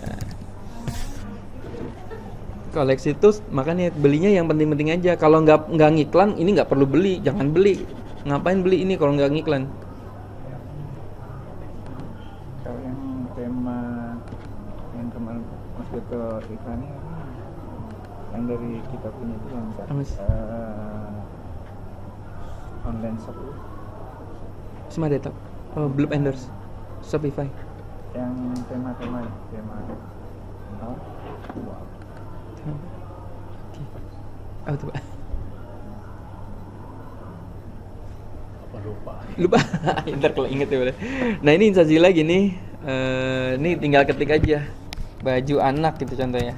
Koleksi itu makanya belinya yang penting-penting aja. Kalau nggak ngiklan, ini nggak perlu beli, jangan beli. Ngapain beli ini kalau nggak ngiklan? kalau yang tema yang kemarin masuk ke iklannya yang dari kita punya itu yang Apa, Mas? online shop itu Smart Data, Blue Enders, Shopify. yang tema apa? Apa tuh pak? apa lupa. Lupa. Ntar kalau inget ya boleh. Nah ini Insazilla gini, ini tinggal ketik aja baju anak gitu contohnya.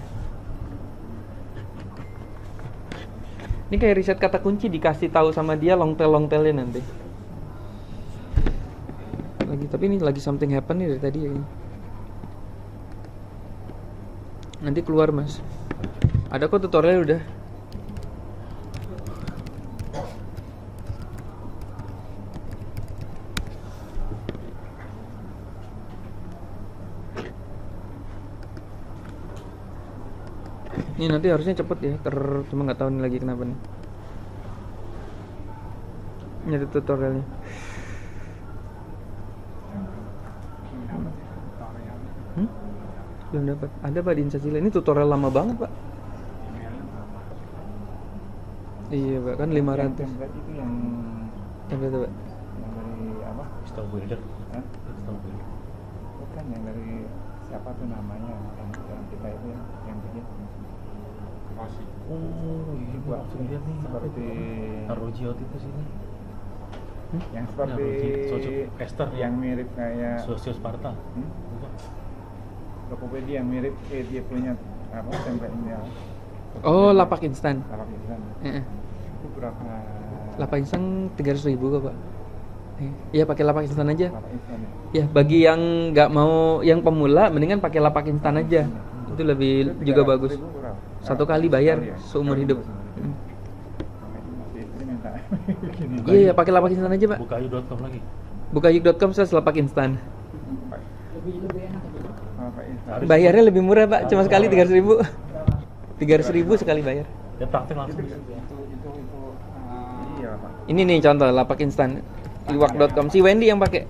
Ini kayak riset kata kunci, dikasih tahu sama dia long tailnya nanti. Tapi ini lagi something happen nih dari tadi ya. Nanti keluar mas. Ada kok tutorial udah. Ini nanti harusnya cepet ya, cuma nggak tahu nih lagi kenapa nih. Ini ada tutorialnya. Belum dapat. Ada pak di Insazilla. Ini tutorial lama banget pak. Iya pak, kan 500. template itu yang Template apa? yang dari apa? Install builder. Hah? Install builder. Bukan yang dari siapa tuh namanya yang kita itu yang bikin Masih. Oh iya gua langsung lihat nih. seperti Arrojiot itu sini. yang seperti Sosok caster yang mirip kayak Sosio Sparta. Hmm? Bukan. Tokopedia yang mirip dia punya apa template-nya Oh, lapak instan. lapak instan Heeh. itu berapa Lapak instan 300.000 kok pak. Iya pakai lapak instan aja. lapak instan ya? Ya bagi yang nggak mau, yang pemula, mendingan pakai lapak instan aja. Itu lebih Itu juga 300.000 bagus. berapa? Satu kali bayar Sekali ya? seumur hidup. Masih istri minta gini. Iya ya pakai lapak instan aja pak. Bukayu.com lagi. Bukayuk.com/lapak instan. Lebih enak gitu. Lapak instan Bayarnya lebih murah pak, cuma sekali 300.000. 300.000 sekali bayar. Dia praktek langsung. iya pak Ini nih contoh lapak instan. Iwak.com, si Wendy yang pakai.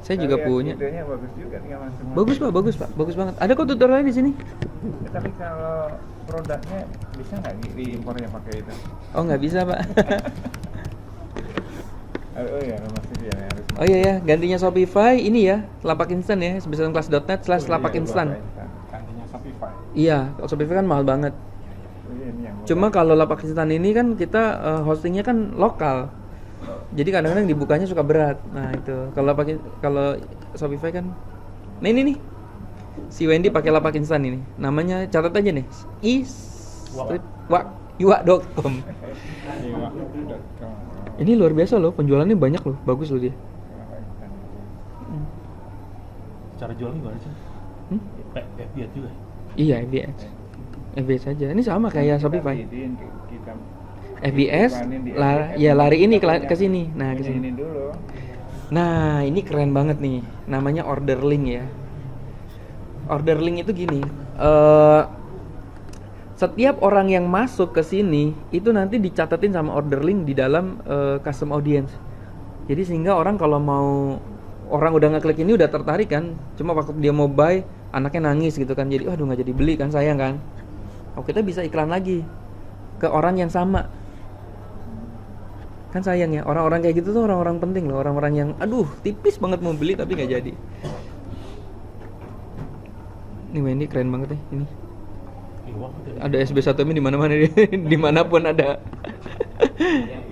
Saya juga Lihat punya. videonya bagus juga tinggal langsung Bagus pak, bagus banget. Ada kok tutorialnya di sini. Ya, tapi kalau produknya bisa nggak diimpornya pakai itu Oh nggak bisa pak. oh iya masih dia harus Oh iya ya, gantinya Shopify ini ya, lapak instan ya, sebesarkelas.net/lapak instan. Gantinya Shopify. Iya, kalau Shopify kan mahal banget. Ini yang Cuma kalau lapak instan ini kan kita hostingnya kan lokal. Jadi kadang-kadang dibukanya suka berat. Nah, itu. Kalau Shopify kan nah ini nih. Si Wendy pakai lapak instan ini. Namanya catat aja nih. Iwak.com. Ini luar biasa loh, penjualannya banyak loh. Bagus loh dia. Cara jualnya gimana sih? Hmm? FBA juga. Iya, FBS. FBS aja. Ini sama kayak Shopify. kita FBS iklanin di ya lari ini kita ke sini. Nah, ke ini sini. dulu Nah, ini keren banget nih. Namanya order link ya. Order link itu gini. Setiap orang yang masuk ke sini itu nanti dicatatin sama order link di dalam custom audience. Jadi sehingga orang kalau mau, orang udah ngeklik ini udah tertarik kan. Cuma waktu dia mau buy, anaknya nangis gitu kan. Jadi waduh nggak jadi beli kan, sayang kan. Oh, kita bisa iklan lagi ke orang yang sama. Kan sayang ya, orang-orang kayak gitu tuh orang-orang penting loh, orang-orang yang aduh tipis banget mau beli tapi nggak jadi. Ini Wendy keren banget ya ini. Iwak tuh. Ada SB1M di mana-mana dia, dimanapun ada.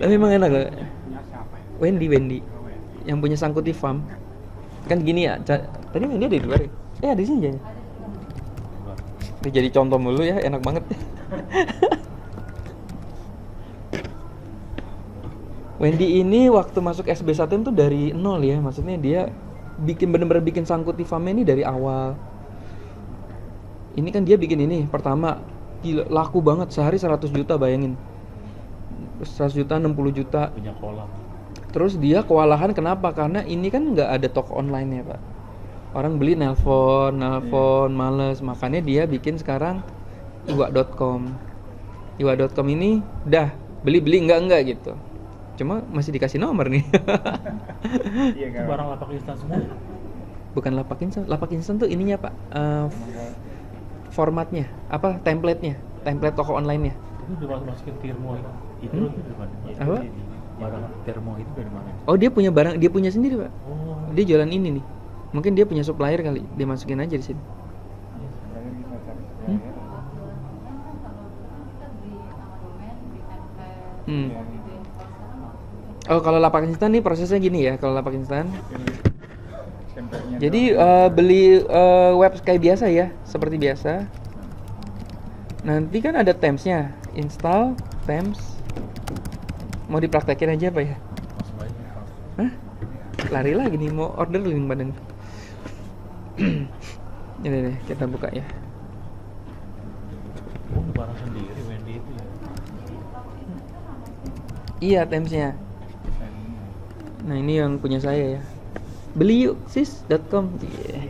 Tapi emang enak loh. Punya siapa ya? Wendy yang punya Sangkuti Farm. kan gini ya. Tadi dia ada di luar ya? Ada di sini aja. Ini jadi contoh mulu ya, enak banget. Wendy ini waktu masuk SB1M tuh dari nol ya, maksudnya dia bener-bener bikin Sangkuti Fame ini dari awal. Ini kan dia bikin ini pertama, gila, laku banget, sehari 100 juta bayangin. 100 juta, 60 juta. Punya kolam. Terus dia kewalahan kenapa? Karena ini kan nggak ada toko online ya Pak. Orang beli nelpon, males. Makanya dia bikin sekarang iwa.com. Iwa.com ini dah beli enggak gitu. Cuma masih dikasih nomor nih. Iya Itu kan. barang lapak instan semua. Bukan lapak instan. Lapak instan tuh ininya Pak. Formatnya, apa? Template-nya. Template toko online-nya. Itu dimasukin Tirmo itu. Itu dari mana? Apa? Barang Tirmo itu dari mana? Oh, dia punya barang, dia punya sendiri Pak. Oh. Dia jualan ini nih. Mungkin dia punya supplier kali. Dia masukin aja di sini. Sebenarnya bisa cari Hmm? supplier. Hmm. Iya. Oh, kalau lapak instan nih prosesnya gini ya. Kalau lapak instan, Template-nya jadi doang. beli web kayak biasa ya, seperti biasa. Nanti kan ada Themes-nya, install Themes. Mau dipraktekin aja apa ya? Langsung aja. Hah? Lari lagi nih, mau order link badan. Ini deh, kita buka ya. Oh, barang sendiri Wendy itu ya. Iya, Themes-nya. Nah, ini yang punya saya ya. Beli yuk sis.com. Yeah.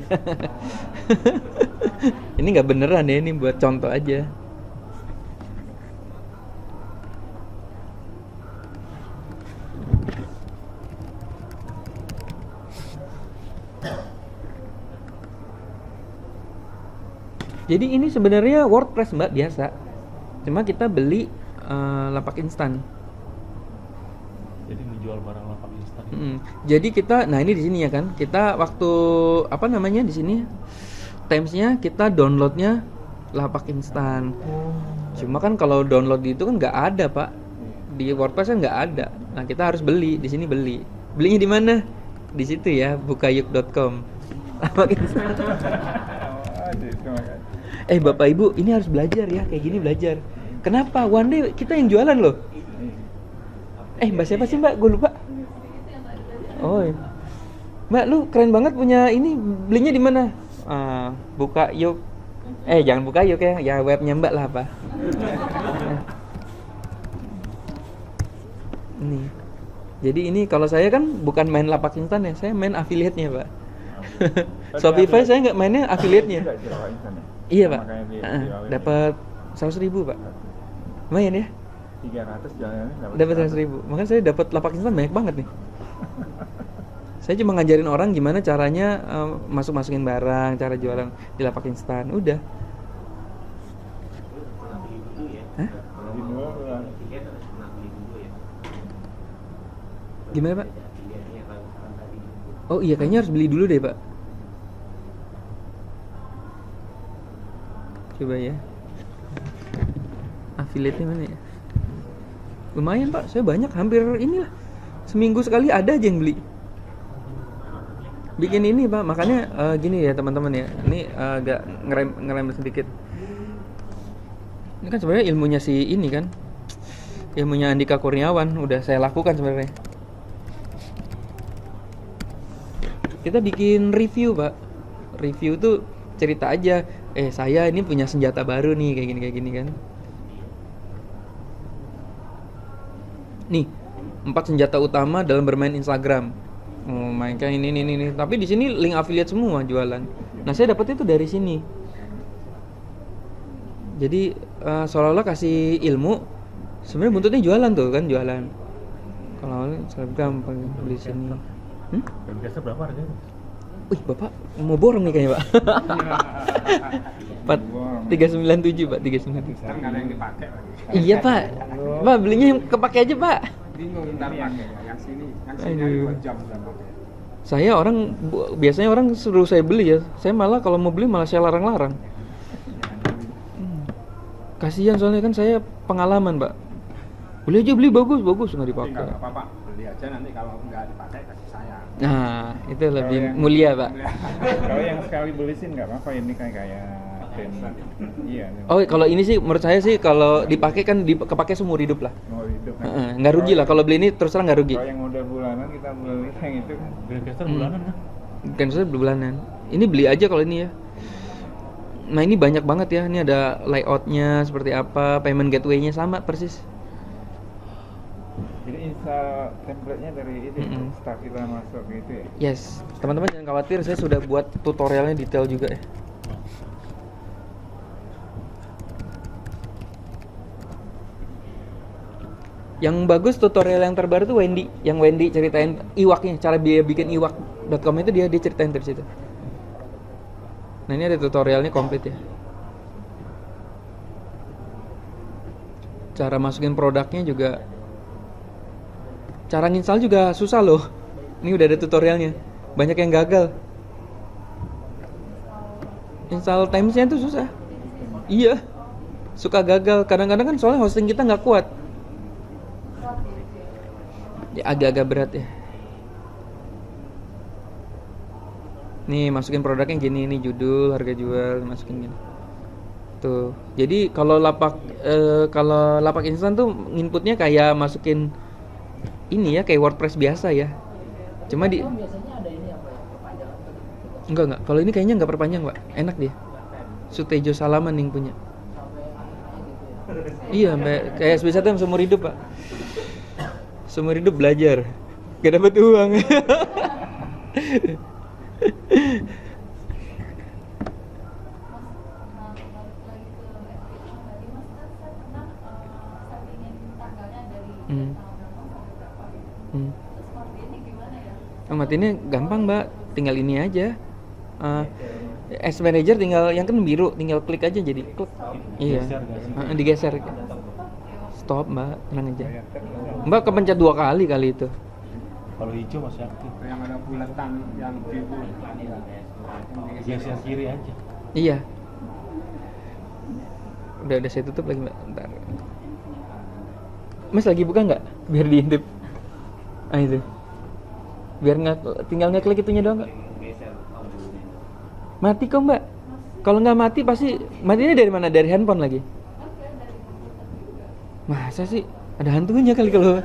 Ini nggak beneran ya, ini buat contoh aja. Jadi ini sebenarnya WordPress Mbak, biasa. Cuma kita beli lapak instan. Jadi menjual barang lapak instan. Jadi kita, nah ini di sini ya kan, kita waktu apa namanya di sini, Themes-nya kita downloadnya lapak instan. Cuma kan kalau download itu kan nggak ada Pak, di WordPress kan nggak ada. Nah kita harus beli, di sini beli. Belinya di mana? Di situ ya, bukayuk.com. Lapak instan. Bapak Ibu, ini harus belajar ya, kayak gini belajar. Kenapa? One day kita yang jualan loh. Mbak siapa sih Mbak? Gue lupa. Oh iya. Mbak, lu keren banget punya ini. Belinya di mana? Buka yuk. Jangan buka yuk ya. Ya webnya Mbak lah apa. Ini. Jadi ini kalau saya kan bukan main lapak instan ya, saya main affiliate-nya Pak. Shopify saya nggak mainnya affiliate-nya. Iya Pak. Dapat 100.000 Pak. Lumayan ya. 300 jalannya Dapat 100.000. Makanya saya dapat lapak instan banyak banget nih. Saya cuma ngajarin orang gimana caranya masukin barang, cara jualan di lapak instan. Udah. Hah? Gimana Pak? Oh iya, kayaknya harus beli dulu deh Pak. Coba ya. Affiliate-nya mana ya? Lumayan Pak, saya banyak, hampir inilah. Seminggu sekali ada aja yang beli. Bikin ini Pak, makanya gini ya teman-teman ya. Ini agak ngerem sedikit. Ini kan sebenarnya ilmunya si ini kan. Ilmunya Andika Kurniawan udah saya lakukan sebenarnya. Kita bikin review Pak. Review tuh cerita aja, saya ini punya senjata baru nih kayak gini kan. Nih, 4 senjata utama dalam bermain Instagram. Mainkan ini. Tapi di sini link affiliate semua jualan. Nah, saya dapat itu dari sini. Jadi seolah-olah kasih ilmu. Sebenarnya buntutnya jualan tuh kan, jualan. Kalau awalnya gampang beli sini. Biasa berapa harganya? Wih, Bapak mau borong nih kayaknya, Pak. 397, Pak, 397. Kan nggak ada yang dipakai lagi. Iya, Pak. Pak, belinya yang kepake aja, Pak. Bingung ntar pakai yang sini Aduh. 2 jam udah pakai. Saya biasanya orang suruh saya beli ya. Saya malah kalau mau beli malah saya larang-larang. Kasihan soalnya kan saya pengalaman, Pak. Beli aja, beli bagus nggak Jadi dipakai. nggak apa-apa, beli aja nanti kalau nggak dipakai kasih saya. Nah, itu lebih yang- mulia, Pak. Kalau yang sekali beli sih nggak apa-apa, ini kayak tim. Iya. Oh, kalau ini sih menurut saya sih kalau dipakai kan kepake seumur hidup lah. Mau hidup kan. Heeh, nggak rugi lah kalau beli ini, terus terang nggak rugi. Kalau yang model bulanan kita beli yang itu kan. Grandcaster bulanan kan? Kan saya bulanan. Ini beli aja kalau ini ya. Nah ini banyak banget ya. Ini ada layoutnya seperti apa, payment gateway-nya sama persis. Jadi install template-nya dari ini, Mm-mm. start kita masuk gitu ya. Yes, teman-teman jangan khawatir, saya sudah buat tutorialnya detail juga ya. Yang bagus tutorial yang terbaru tuh Wendy, yang Wendy ceritain iwaknya, cara dia bikin iwak.com itu dia ceritain dari situ. Nah ini ada tutorialnya komplit ya. Cara masukin produknya juga, cara nginstal juga susah loh. Ini udah ada tutorialnya. Banyak yang gagal. Install Teams-nya tuh susah. Iya. Suka gagal. Kadang-kadang kan soalnya hosting kita nggak kuat. Ya agak-agak berat ya. Nih masukin produknya gini, nih judul, harga jual, masukin gini. Tuh. Jadi kalau lapak instan tuh inputnya kayak masukin ini ya, kayak WordPress biasa ya. Cuma di biasanya ada ini apa ya, perpanjangan atau gitu. enggak. Kalau ini kayaknya nggak perpanjang, Pak. Enak dia. Sutejo Salaman yang punya. Sampai akhirnya gitu ya. Iya, sampai kayak SB1 yang seumur hidup, Pak. Seumur hidup belajar. Gak dapat uang. Hmm. Hmm. Oh, matinya gampang, Mbak. Tinggal ini aja. Ads Manager tinggal yang kan biru, tinggal klik aja jadi klik. Iya. Geser nggak sih? Digeser. Stop, Mbak. Tenang aja. Mbak kepencet 2 kali itu. Kalau hijau masih aktif. Yang ada bulatan yang biru. Geser kiri aja. Iya. Udah saya tutup lagi, Mbak. Bentar. Mas lagi buka nggak? Biar diintip. Ah itu. Biar tinggal ngeklik itunya doang nggak? Mati kok, Mbak. Kalau nggak mati pasti matinya dari mana? Dari handphone lagi. Masa sih? Ada hantunya kali kalau.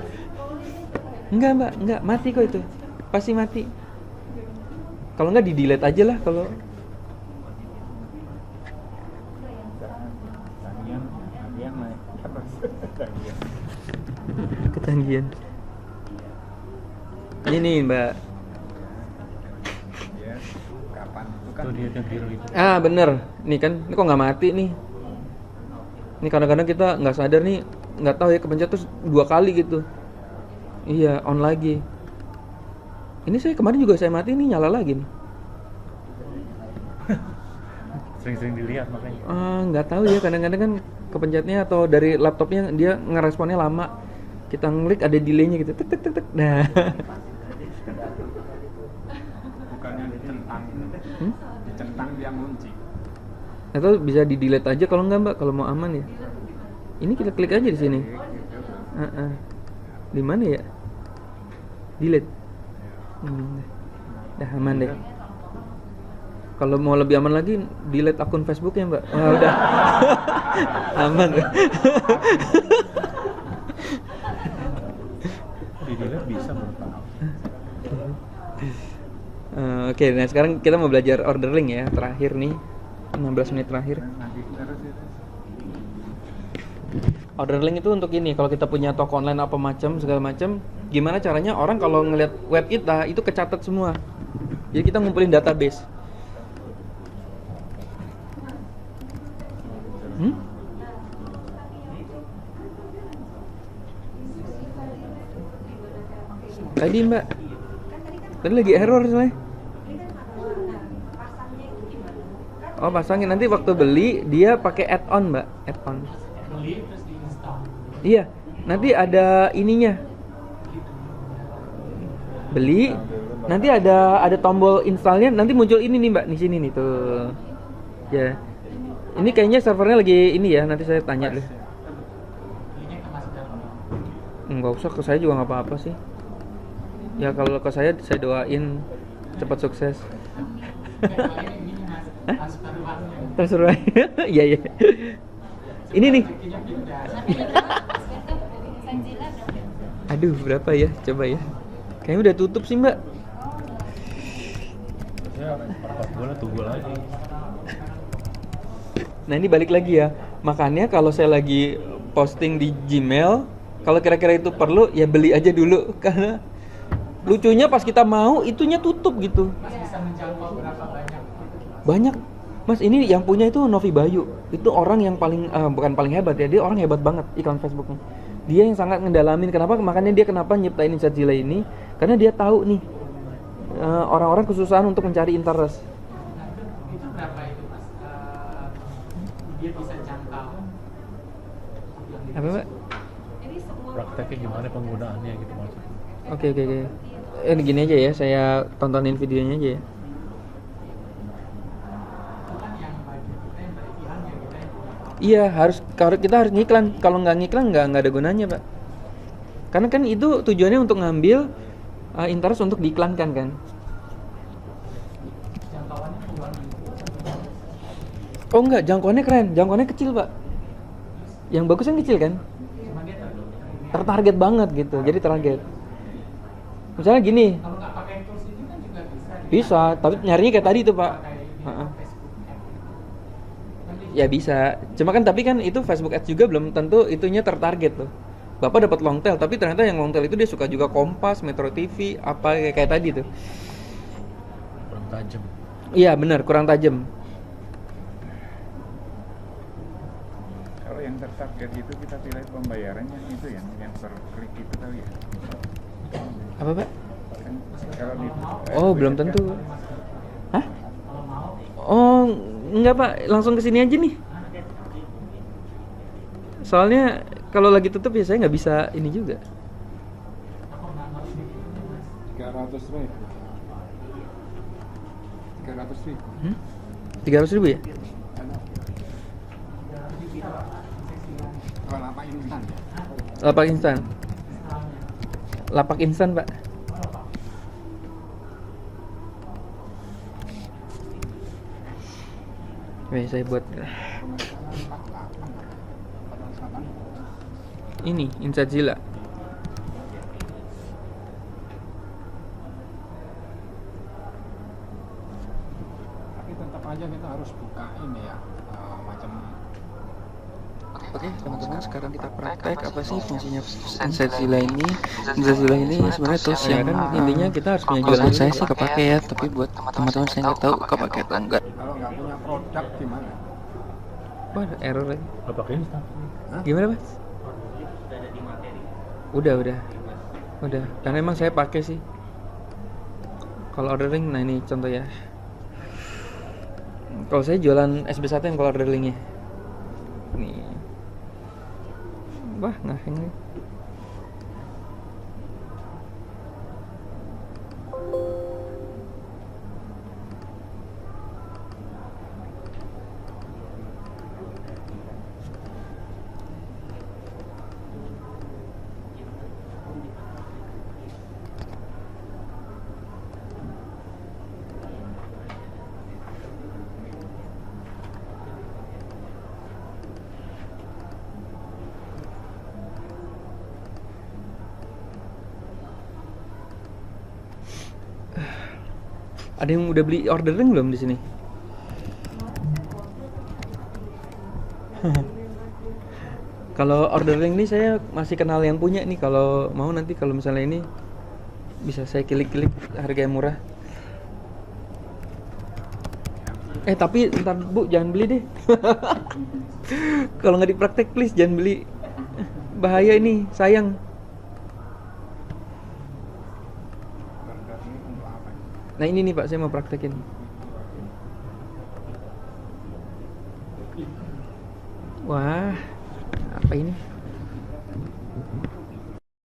Enggak, Mbak. Enggak, mati kok itu. Pasti mati. Kalau nggak di-delete aja lah kalau. Tagihan naik terus. Tagihan. Ketagihan. Ini, Mbak. Ya, kapan itu kan Tuh dia yang biru itu. Ah, bener. Nih kan, ini kok nggak mati nih. Ini kadang-kadang kita nggak sadar nih, nggak tahu ya kepencet terus 2 kali gitu. Iya, on lagi. Ini saya kemarin juga saya mati nih, nyala lagi nih. Sering-sering dilihat makanya. Nggak tahu ya, kadang-kadang kan kepencetnya atau dari laptopnya dia ngeresponnya lama. Kita ngeklik ada delay-nya gitu. Tek tek tek tek. Nah. bukannya dicentang, dicentang dia ngunci. Atau bisa di-delete aja kalau nggak, Mbak, kalau mau aman ya. Ini kita klik aja di sini. Di mana ya? Delete. Dah aman deh. Kalau mau lebih aman lagi, delete akun Facebooknya, Mbak. Wah, udah. Aman. Di delete bisa menurut Pak. Oke, nah sekarang kita mau belajar order link ya. Terakhir nih, 16 menit terakhir. Nanti terus itu. Order link itu untuk ini, kalau kita punya toko online apa macam segala macam, gimana caranya orang kalau ngelihat web kita itu kecatat semua. Jadi kita ngumpulin database. Tadi, Mbak. Tadi lagi error soalnya. Oh, pasangin nanti waktu beli dia pakai add-on, Mbak. Add-on. Beli terus diinstal. Iya, nanti ada ininya. Beli, nanti ada tombol installnya, nanti muncul ini nih, Mbak, di sini nih tuh. Ya. Ini kayaknya servernya lagi ini ya, nanti saya tanya deh. Belinya kan masih dalam. Nggak usah, ke saya juga nggak apa-apa sih. Ya kalau ke saya doain cepat sukses. Transfer uang. Iya iya. Ini nih. Sanjila berapa? Aduh, berapa ya? Coba ya. Kayaknya udah tutup sih, Mbak. Ya, pas boleh tunggu lagi. Nah, ini balik lagi ya. Makanya kalau saya lagi posting di Gmail, kalau kira-kira itu perlu, ya beli aja dulu. Karena lucunya pas kita mau, itunya tutup gitu. Mas bisa menjangkau berapa banyak? Banyak. Mas, ini yang punya itu Novi Bayu. Itu orang yang paling, bukan paling hebat ya, dia orang hebat banget iklan Facebooknya. Dia yang sangat ngedalamin. Makanya dia kenapa nyiptain Instajila ini? Karena dia tahu nih, orang-orang kesusahan untuk mencari interest. Itu berapa itu Mas? Dia bisa jangkau. Apa, Mbak? Ini semua Prakteknya gimana penggunaannya gitu maksudnya. Oke. Gini aja ya, saya tontonin videonya aja ya. Iya, kita harus ngiklan. Kalau nggak ngiklan nggak ada gunanya, Pak. Karena kan itu tujuannya untuk ngambil interest untuk diiklankan kan. Oh enggak, jangkauannya keren, jangkauannya kecil, Pak. Yang bagus kan kecil kan? Tertarget banget gitu, jadi target. Misalnya gini, Kalau nggak pakai tools ini kan juga bisa. bisa, tapi nyarinya kayak tadi tuh, Pak. Heeh. Ya bisa, cuma kan tapi kan itu Facebook Ads juga belum tentu itunya tertarget tuh. Bapak dapat long tail, tapi ternyata yang long tail itu dia suka juga Kompas, Metro TV, apa kayak tadi tuh. Kurang tajam. Iya benar, kurang tajam. Kalau yang tertarget itu kita pilih pembayarannya itu yang per klik itu kali ya. Apa, Pak? Kan kalau di Oh, belum tentu. Hah? Oh, enggak, Pak. Langsung ke sini aja nih. Soalnya kalau lagi tutup ya saya nggak bisa ini juga. 300.000. 300.000. 300.000 ya? Kalau apa instan ya? Lapak instan. Lapak instan, Pak. Saya buat ini Instajila. Tapi tetap aja kita harus buka ini ya, macam. Oke, teman-teman, sekarang kita praktek apa sih fungsinya Instajila ini. Instajila ini sebenarnya tools yang intinya kita harus punya jualan. Saya sih kepake ya, tapi buat teman-teman saya nggak tahu kepake atau enggak. Kalau nggak punya produk gimana? Wah, ada error lagi. Nggak pakai instan. Gimana, Mas? Udah. Karena emang saya pakai sih. Kalau ordering, nah ini contoh ya. Kalau saya jualan SB1 yang kalau orderingnya. Nih. Wah, ngaheng nih. Ada yang udah beli ordering belum di sini? Kalau ordering ini saya masih kenal yang punya nih. Kalau mau nanti kalau misalnya ini bisa saya klik-klik, harga yang murah. Tapi ntar Bu jangan beli deh. Kalau nggak dipraktek please jangan beli. Bahaya ini, sayang. Burger ini untuk apa? Nah ini nih Pak, saya mau praktekin. Wah, apa ini?